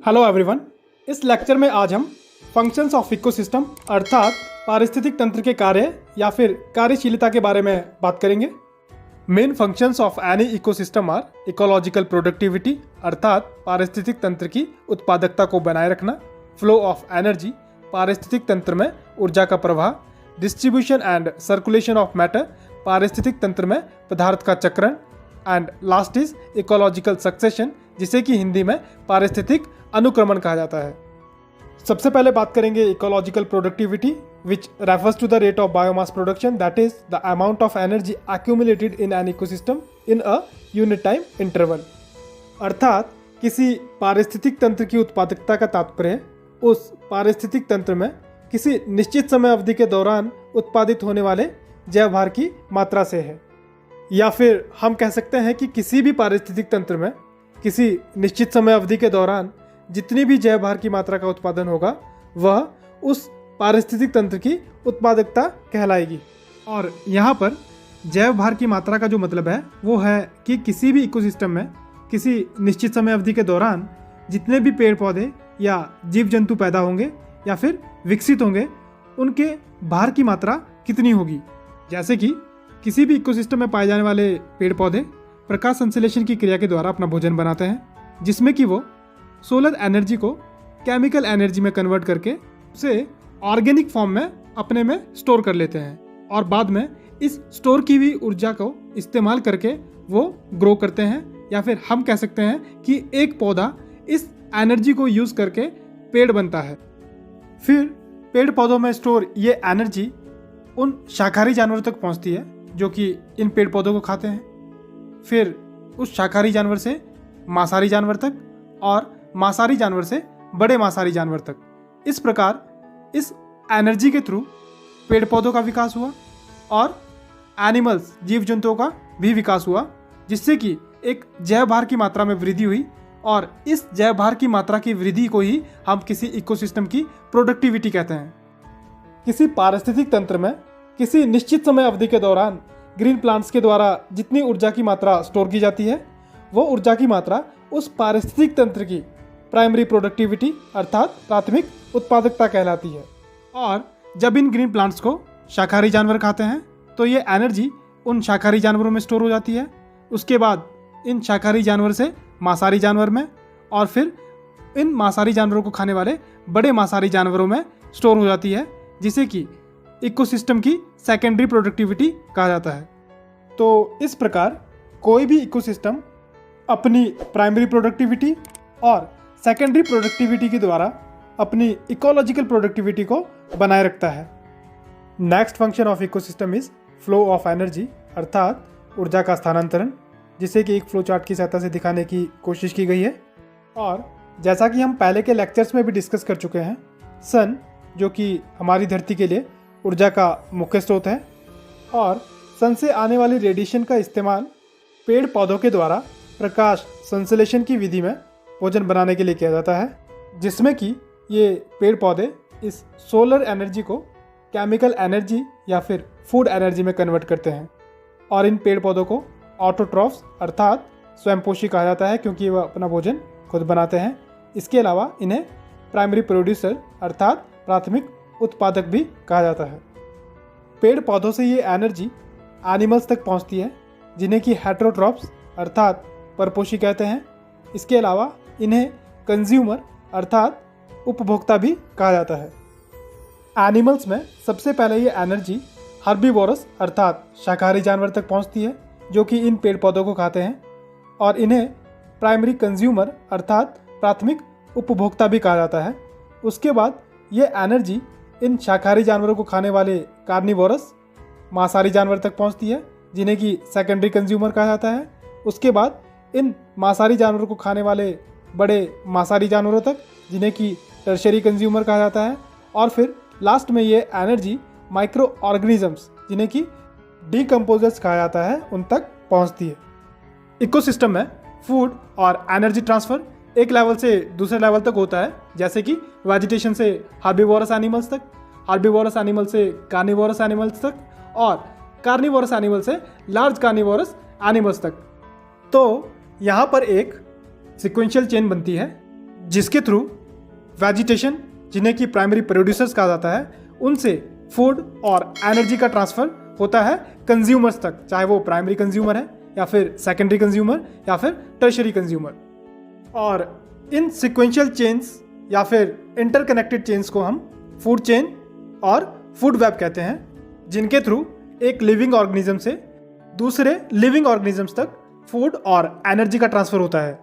Hello everyone. इस lecture में आज हम फंक्शंस ऑफ इकोसिस्टम अर्थात पारिस्थितिक तंत्र के कार्य या फिर कार्यशीलता के बारे में बात करेंगे। Main functions of any ecosystem are ecological productivity अर्थात पारिस्थितिक तंत्र की उत्पादकता को बनाए रखना, फ्लो ऑफ एनर्जी पारिस्थितिक तंत्र में ऊर्जा का प्रवाह, distribution and circulation of matter पारिस्थितिक तंत्र में पदार्थ का चक्रण, and last is ecological succession जिसे कि हिंदी में पारिस्थितिक अनुक्रमण कहा जाता है। सबसे पहले बात करेंगे ecological productivity which refers to the rate of biomass production that is the amount of energy accumulated in an ecosystem in a unit time interval. अर्थात किसी पारिस्थितिक तंत्र की उत्पादकता का तात्पर्य उस पारिस्थितिक तंत्र में किसी निश्चित समय अवधि के दौरान उत्पादित होने वाले जैव भार की मात्रा से है, या फिर हम कह सकते हैं कि किसी भी पारिस्थितिक तंत्र में किसी निश्चित समय अवधि के दौरान जितनी भी जैव भार की मात्रा का उत्पादन होगा वह उस पारिस्थितिक तंत्र की उत्पादकता कहलाएगी। और यहाँ पर जैव भार की मात्रा का जो मतलब है वो है कि किसी भी इकोसिस्टम में किसी निश्चित समय अवधि के दौरान जितने भी पेड़ पौधे या जीव जंतु पैदा होंगे या फिर विकसित होंगे उनके भार की मात्रा कितनी होगी। जैसे कि किसी भी इकोसिस्टम में पाए जाने वाले पेड़ पौधे प्रकाश संश्लेषण की क्रिया के द्वारा अपना भोजन बनाते हैं, जिसमें कि वो सोलर एनर्जी को केमिकल एनर्जी में कन्वर्ट करके उसे ऑर्गेनिक फॉर्म में अपने में स्टोर कर लेते हैं और बाद में इस स्टोर की हुई ऊर्जा को इस्तेमाल करके वो ग्रो करते हैं, या फिर हम कह सकते हैं कि एक पौधा इस एनर्जी को यूज़ करके पेड़ बनता है। फिर पेड़ पौधों में स्टोर ये एनर्जी उन शाकाहारी जानवरों तक पहुंचती है जो कि इन पेड़ पौधों को खाते हैं, फिर उस शाकाहारी जानवर से मांसाहारी जानवर तक और मांसाहारी जानवर से बड़े मांसाहारी जानवर तक। इस प्रकार इस एनर्जी के थ्रू पेड़ पौधों का विकास हुआ और एनिमल्स जीव जंतुओं का भी विकास हुआ, जिससे कि एक जैव भार की मात्रा में वृद्धि हुई और इस जैव भार की मात्रा की वृद्धि को ही हम किसी इकोसिस्टम की प्रोडक्टिविटी कहते हैं। किसी पारिस्थितिक तंत्र में किसी निश्चित समय अवधि के दौरान ग्रीन प्लांट्स के द्वारा जितनी ऊर्जा की मात्रा स्टोर की जाती है वो ऊर्जा की मात्रा उस पारिस्थितिक तंत्र की प्राइमरी प्रोडक्टिविटी अर्थात प्राथमिक उत्पादकता कहलाती है। और जब इन ग्रीन प्लांट्स को शाकाहारी जानवर खाते हैं तो ये एनर्जी उन शाकाहारी जानवरों में स्टोर हो जाती है, उसके बाद इन शाकाहारी जानवर से मांसाहारी जानवर में और फिर इन मांसाहारी जानवरों को खाने वाले बड़े मांसाहारी जानवरों में स्टोर हो जाती है, जिसे कि इकोसिस्टम की सेकेंडरी प्रोडक्टिविटी कहा जाता है। तो इस प्रकार कोई भी इकोसिस्टम अपनी प्राइमरी प्रोडक्टिविटी और सेकेंडरी प्रोडक्टिविटी के द्वारा अपनी इकोलॉजिकल प्रोडक्टिविटी को बनाए रखता है। Next function of ecosystem is flow of energy अर्थात ऊर्जा का स्थानांतरण, जिसे कि एक फ्लो चार्ट की सहायता से दिखाने की कोशिश की गई है। और जैसा कि हम पहले के लेक्चर्स में भी डिस्कस कर चुके हैं, सन जो कि हमारी धरती के लिए ऊर्जा का मुख्य स्रोत है और सन से आने वाली रेडिएशन का इस्तेमाल पेड़ पौधों के द्वारा प्रकाश संश्लेषण की विधि में भोजन बनाने के लिए किया जाता है, जिसमें कि ये पेड़ पौधे इस सोलर एनर्जी को केमिकल एनर्जी या फिर फूड एनर्जी में कन्वर्ट करते हैं। और इन पेड़ पौधों को ऑटोट्रॉफ्स अर्थात स्वयंपोषी कहा जाता है क्योंकि वह अपना भोजन खुद बनाते हैं। इसके अलावा इन्हें प्राइमरी प्रोड्यूसर अर्थात प्राथमिक उत्पादक भी कहा जाता है। पेड़ पौधों से ये एनर्जी एनिमल्स तक पहुंचती है जिन्हें कि हेटेरोट्रॉफ्स अर्थात परपोषी कहते हैं। इसके अलावा इन्हें कंज्यूमर अर्थात उपभोक्ता भी कहा जाता है। एनिमल्स में सबसे पहले ये एनर्जी हर्बीवोरस अर्थात शाकाहारी जानवर तक पहुंचती है जो कि इन पेड़ पौधों को खाते हैं, और इन्हें प्राइमरी कंज्यूमर अर्थात प्राथमिक उपभोक्ता भी कहा जाता है। उसके बाद ये एनर्जी इन शाकाहारी जानवरों को खाने वाले कार्निवोरस मांसाहारी जानवर तक पहुंचती है जिन्हें कि सेकेंडरी कंज्यूमर कहा जाता है। उसके बाद इन मांसाहारी जानवरों को खाने वाले बड़े मांसाहारी जानवरों तक जिन्हें कि टर्शरी कंज्यूमर कहा जाता है। और फिर लास्ट में ये एनर्जी माइक्रो ऑर्गेनिजम्स जिन्हें कि डीकम्पोजर्स कहा जाता है उन तक पहुंचती है। इकोसिस्टम में फूड और एनर्जी ट्रांसफ़र एक लेवल से दूसरे लेवल तक होता है, जैसे कि वेजिटेशन से हर्बीवोरस एनिमल्स तक, हर्बीवोरस एनिमल से कार्निवोरस एनिमल्स तक और कार्निवोरस एनिमल से लार्ज कार्निवोरस एनिमल्स तक। तो यहाँ पर एक सिक्वेंशियल चेन बनती है जिसके थ्रू वेजिटेशन, जिन्हें कि प्राइमरी प्रोड्यूसर्स कहा जाता है, उनसे फूड और एनर्जी का ट्रांसफ़र होता है कंज्यूमर्स तक, चाहे वो प्राइमरी कंज्यूमर है या फिर सेकेंडरी कंज्यूमर या फिर टर्शरी कंज्यूमर। और इन सिक्वेंशियल चेन्स या फिर इंटरकनेक्टेड चेन्स को हम फूड चेन और फूड वेब कहते हैं, जिनके थ्रू एक लिविंग ऑर्गेनिज्म से दूसरे लिविंग ऑर्गेनिजम्स तक फूड और एनर्जी का ट्रांसफ़र होता है।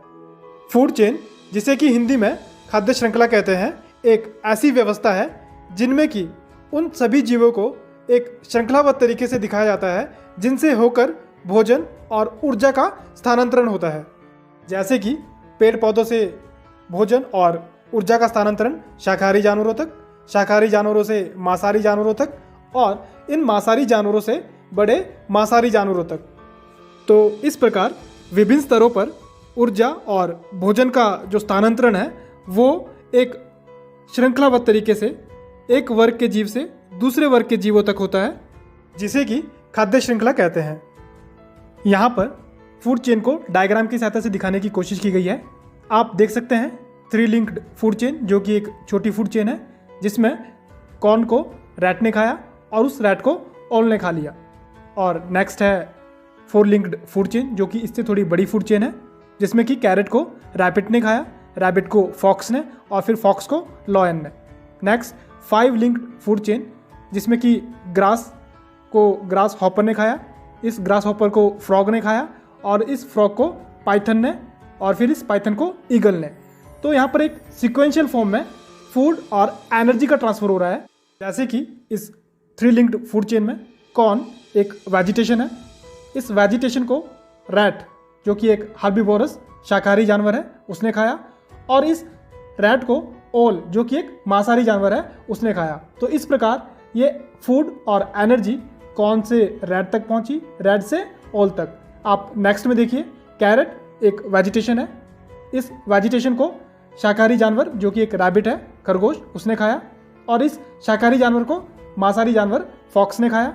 फूड चेन, जिसे कि हिंदी में खाद्य श्रृंखला कहते हैं, एक ऐसी व्यवस्था है जिनमें कि उन सभी जीवों को एक श्रृंखलाबद्ध तरीके से दिखाया जाता है जिनसे होकर भोजन और ऊर्जा का स्थानांतरण होता है। जैसे कि पेड़ पौधों से भोजन और ऊर्जा का स्थानांतरण शाकाहारी जानवरों तक, शाकाहारी जानवरों से मांसाहारी जानवरों तक और इन मांसाहारी जानवरों से बड़े मांसाहारी जानवरों तक। तो इस प्रकार विभिन्न स्तरों पर ऊर्जा और भोजन का जो स्थानांतरण है वो एक श्रृंखलाबद्ध तरीके से एक वर्ग के जीव से दूसरे वर्ग के जीवों तक होता है, जिसे कि खाद्य श्रृंखला कहते हैं। यहाँ पर फूड चेन को डायग्राम की सहायता से दिखाने की कोशिश की गई है। आप देख सकते हैं 3 लिंक्ड फूड चेन, जो कि एक छोटी फूड चेन है जिसमें कॉर्न को रैट ने खाया और उस रैट को ओल ने खा लिया। और नेक्स्ट है 4 लिंक्ड फूड चेन, जो कि इससे थोड़ी बड़ी फूड चेन है, जिसमें कि कैरेट को रैबिट ने खाया, रैबिट को फॉक्स ने और फिर फॉक्स को लॉयन ने। नेक्स्ट 5 लिंक्ड फूड चेन, जिसमें कि ग्रास को ग्रास हॉपर ने खाया, इस ग्रास हॉपर को फ्रॉग ने खाया और इस फ्रॉग को पाइथन ने और फिर इस पाइथन को ईगल ने। तो यहाँ पर एक सिक्वेंशियल फॉर्म में फूड और एनर्जी का ट्रांसफर हो रहा है। जैसे कि इस 3 लिंक्ड फूड चेन में कॉर्न एक वेजिटेशन है, इस वेजिटेशन को रैट, जो कि एक हर्बीवोरस शाकाहारी जानवर है, उसने खाया और इस रैट को ओल, जो कि एक मांसाहारी जानवर है, उसने खाया। तो इस प्रकार ये फूड और एनर्जी कॉर्न से रैट तक पहुंची, रैट से ओल तक। आप नेक्स्ट में देखिए, कैरेट एक वेजिटेशन है, इस वेजिटेशन को शाकाहारी जानवर, जो कि एक रैबिट है, खरगोश, उसने खाया और इस शाकाहारी जानवर को मांसाहारी जानवर फॉक्स ने खाया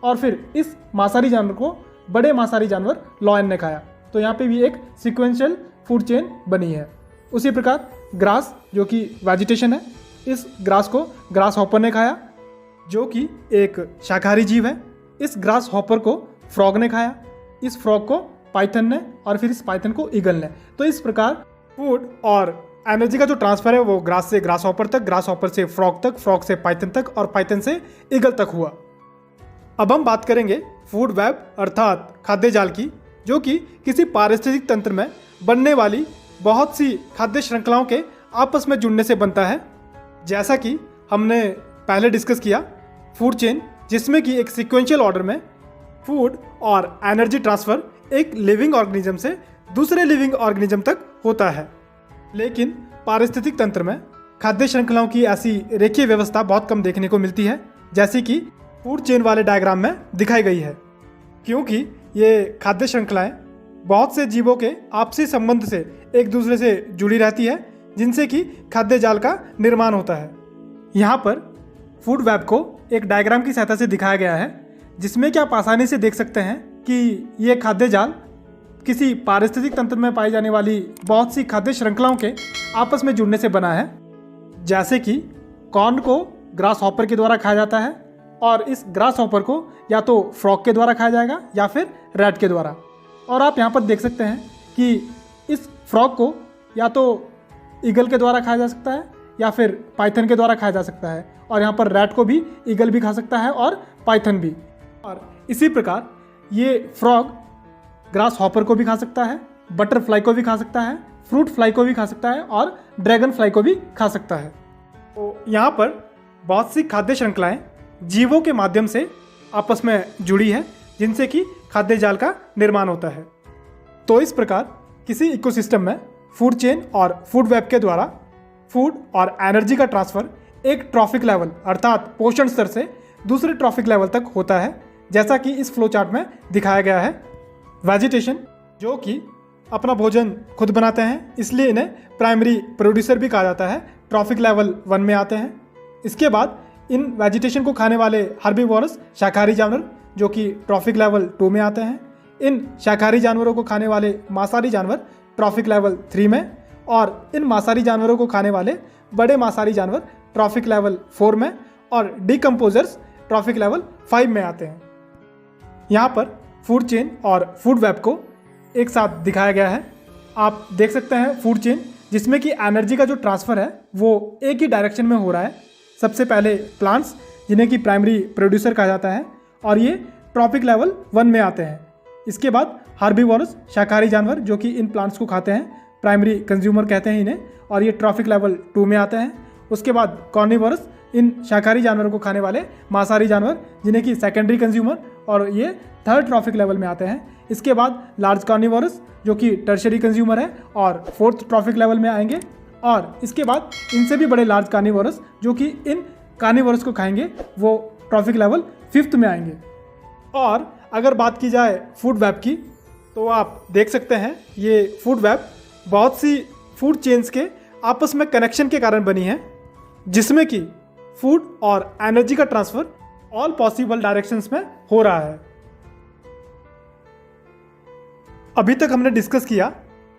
और फिर इस मांसाहारी जानवर को बड़े मांसाहारी जानवर लॉयन ने खाया। तो यहाँ पे भी एक सिक्वेंशियल फूड चेन बनी है। उसी प्रकार ग्रास, जो कि वेजिटेशन है, इस ग्रास को ग्रास हॉपर ने खाया, जो कि एक शाकाहारी जीव है, इस ग्रास हॉपर को फ्रॉग ने खाया, इस फ्रॉग को पाइथन ने और फिर इस पाइथन को ईगल ने। तो इस प्रकार फूड और एनर्जी का जो ट्रांसफर है वो ग्रास से ग्रास हॉपर तक, ग्रास हॉपर से फ्रॉग तक, फ्रॉग से पाइथन तक और पाइथन से ईगल तक हुआ। अब हम बात करेंगे फूड वेब अर्थात खाद्य जाल की, जो कि किसी पारिस्थितिक तंत्र में बनने वाली बहुत सी खाद्य श्रृंखलाओं के आपस में जुड़ने से बनता है। जैसा कि हमने पहले डिस्कस किया, फूड चेन, जिसमें कि एक सिक्वेंशियल ऑर्डर में फूड और एनर्जी ट्रांसफ़र एक लिविंग ऑर्गेनिज्म से दूसरे लिविंग ऑर्गेनिज्म तक होता है। लेकिन पारिस्थितिक तंत्र में खाद्य श्रृंखलाओं की ऐसी रेखीय व्यवस्था बहुत कम देखने को मिलती है, जैसे कि फूड चेन वाले डायग्राम में दिखाई गई है, क्योंकि ये खाद्य श्रृंखलाएं बहुत से जीवों के आपसी संबंध से एक दूसरे से जुड़ी रहती है, जिनसे कि खाद्य जाल का निर्माण होता है। यहाँ पर फूड वेब को एक डायग्राम की सहायता से दिखाया गया है, जिसमें कि आप आसानी से देख सकते हैं कि ये खाद्य जाल किसी पारिस्थितिक तंत्र में पाई जाने वाली बहुत सी खाद्य श्रृंखलाओं के आपस में जुड़ने से बना है। जैसे कि कॉर्न को ग्रास हॉपर के द्वारा खाया जाता है और इस ग्रास हॉपर को या तो फ्रॉग के द्वारा खाया जाएगा या फिर रैट के द्वारा। और आप यहाँ पर देख सकते हैं कि इस फ्रॉग को या तो ईगल के द्वारा खाया जा सकता है या फिर पाइथन के द्वारा खाया जा सकता है, और यहाँ पर रैट को भी ईगल भी खा सकता है और पाइथन भी। और इसी प्रकार ये फ्रॉग ग्रास हॉपर को भी खा सकता है, बटरफ्लाई को भी खा सकता है, फ्रूट फ्लाई को भी खा सकता है और ड्रैगन फ्लाई को भी खा सकता है। तो यहाँ पर बहुत सी खाद्य श्रृंखलाएं जीवों के माध्यम से आपस में जुड़ी है, जिनसे कि खाद्य जाल का निर्माण होता है। तो इस प्रकार किसी इकोसिस्टम में फूड चेन और फूड वेब के द्वारा फूड और एनर्जी का ट्रांसफ़र एक ट्रॉफिक लेवल अर्थात पोषण स्तर से दूसरे ट्रॉफिक लेवल तक होता है, जैसा कि इस फ्लो चार्ट में दिखाया गया है। वेजिटेशन, जो कि अपना भोजन खुद बनाते हैं, इसलिए इन्हें प्राइमरी प्रोड्यूसर भी कहा जाता है, ट्रॉफिक लेवल 1 में आते हैं। इसके बाद इन वेजिटेशन को खाने वाले हर्बीवोरस शाकाहारी जानवर, जो कि ट्रॉफिक लेवल 2 में आते हैं। इन शाकाहारी जानवरों को खाने वाले मांसाहारी जानवर ट्रॉफिक लेवल 3 में, और इन मांसाहारी जानवरों को खाने वाले बड़े मांसाहारी जानवर ट्रॉफिक लेवल 4 में और डिकम्पोजर्स ट्रॉफिक लेवल 5 में आते हैं। यहाँ पर फूड चेन और फूड वेब को एक साथ दिखाया गया है। आप देख सकते हैं फूड चेन जिसमें कि एनर्जी का जो ट्रांसफ़र है वो एक ही डायरेक्शन में हो रहा है। सबसे पहले प्लांट्स जिन्हें कि प्राइमरी प्रोड्यूसर कहा जाता है और ये ट्रॉपिक लेवल 1 में आते हैं। इसके बाद हार्बीवोरस शाकाहारी जानवर जो कि इन प्लांट्स को खाते हैं, प्राइमरी कंज्यूमर कहते हैं इन्हें, और ये ट्रॉफिक लेवल 2 में आते हैं। उसके बाद कॉर्निवोरस इन शाकाहारी जानवरों को खाने वाले मांसाहारी जानवर जिन्हें कि सेकेंडरी कंज्यूमर, और ये 3rd ट्रॉफिक लेवल में आते हैं। इसके बाद लार्ज कार्निवोरस जो कि टर्शरी कंज्यूमर है और 4th ट्रॉफिक लेवल में आएंगे। और इसके बाद इनसे भी बड़े लार्ज कार्निवोरस जो कि इन कार्निवोरस को खाएंगे वो ट्रॉफिक लेवल 5th में आएंगे। और अगर बात की जाए फूड वेब की तो आप देख सकते हैं ये फूड वेब बहुत सी फूड चेन्स के आपस में कनेक्शन के कारण बनी है, जिसमें कि फूड और एनर्जी का ट्रांसफ़र ऑल पॉसिबल डायरेक्शंस में हो रहा है। अभी तक हमने डिस्कस किया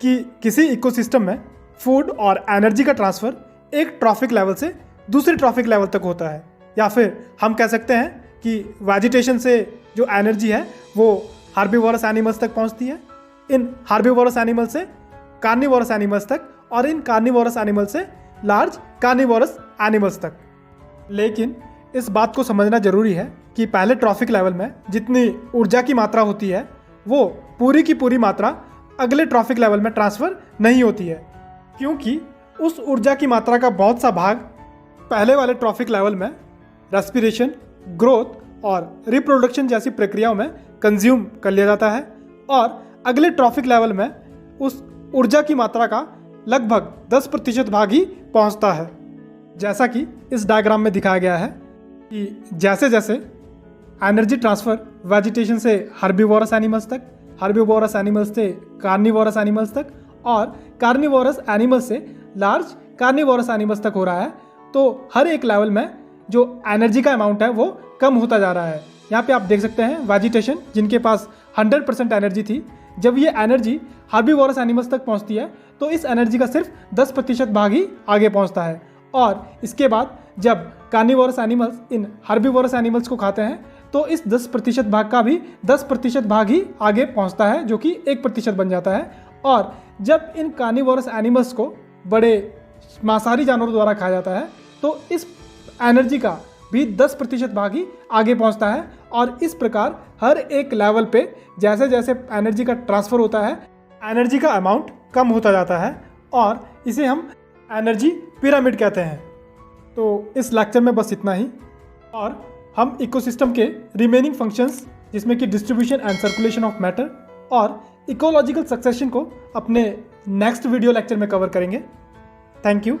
कि किसी इकोसिस्टम में फूड और एनर्जी का ट्रांसफ़र एक ट्रॉफिक लेवल से दूसरे ट्रॉफिक लेवल तक होता है, या फिर हम कह सकते हैं कि वेजिटेशन से जो एनर्जी है वो हार्बीवोरस एनिमल्स तक पहुंचती है, इन हार्बीवोरस एनिमल से कार्निवोरस एनिमल्स तक, और इन कार्निवोरस एनिमल से लार्ज कार्निवोरस एनिमल्स तक। लेकिन इस बात को समझना जरूरी है कि पहले ट्रॉफिक लेवल में जितनी ऊर्जा की मात्रा होती है वो पूरी की पूरी मात्रा अगले ट्रॉफिक लेवल में ट्रांसफ़र नहीं होती है, क्योंकि उस ऊर्जा की मात्रा का बहुत सा भाग पहले वाले ट्रॉफिक लेवल में रेस्पिरेशन, ग्रोथ और रिप्रोडक्शन जैसी प्रक्रियाओं में कंज्यूम कर लिया जाता है, और अगले ट्रॉफिक लेवल में उस ऊर्जा की मात्रा का लगभग 10% भाग ही पहुंचता है। जैसा कि इस डायग्राम में दिखाया गया है कि जैसे जैसे एनर्जी ट्रांसफ़र वेजिटेशन से हार्बीवोरस एनिमल्स तक, हार्बीवोरस एनिमल्स से कार्निवोरस एनिमल्स तक, और कार्निवोरस एनिमल्स से लार्ज कार्निवोरस एनिमल्स तक हो रहा है, तो हर एक लेवल में जो एनर्जी का अमाउंट है वो कम होता जा रहा है। यहाँ पे आप देख सकते हैं वेजिटेशन जिनके पास 100% एनर्जी थी, जब ये एनर्जी हार्बीवोरस एनिमल्स तक पहुँचती है तो इस एनर्जी का सिर्फ 10% भाग ही आगे पहुँचता है, और इसके बाद जब carnivorous animals in herbivores animals को खाते हैं तो इस 10% भाग का भी 10% भाग ही आगे पहुँचता है, जो कि 1% बन जाता है। और जब इन कार्निवोरस एनिमल्स को बड़े मांसाहारी जानवरों द्वारा खाया जाता है तो इस एनर्जी का भी 10% भाग ही आगे पहुंचता है, और इस प्रकार हर एक लेवल पे जैसे जैसे एनर्जी का ट्रांसफ़र होता है एनर्जी का अमाउंट कम होता जाता है, और इसे हम एनर्जी पिरामिड कहते हैं। तो इस लेक्चर में बस इतना ही, और हम इकोसिस्टम के रिमेनिंग फंक्शंस जिसमें कि distribution and circulation of matter और इकोलॉजिकल सक्सेशन को अपने नेक्स्ट वीडियो लेक्चर में कवर करेंगे। Thank you.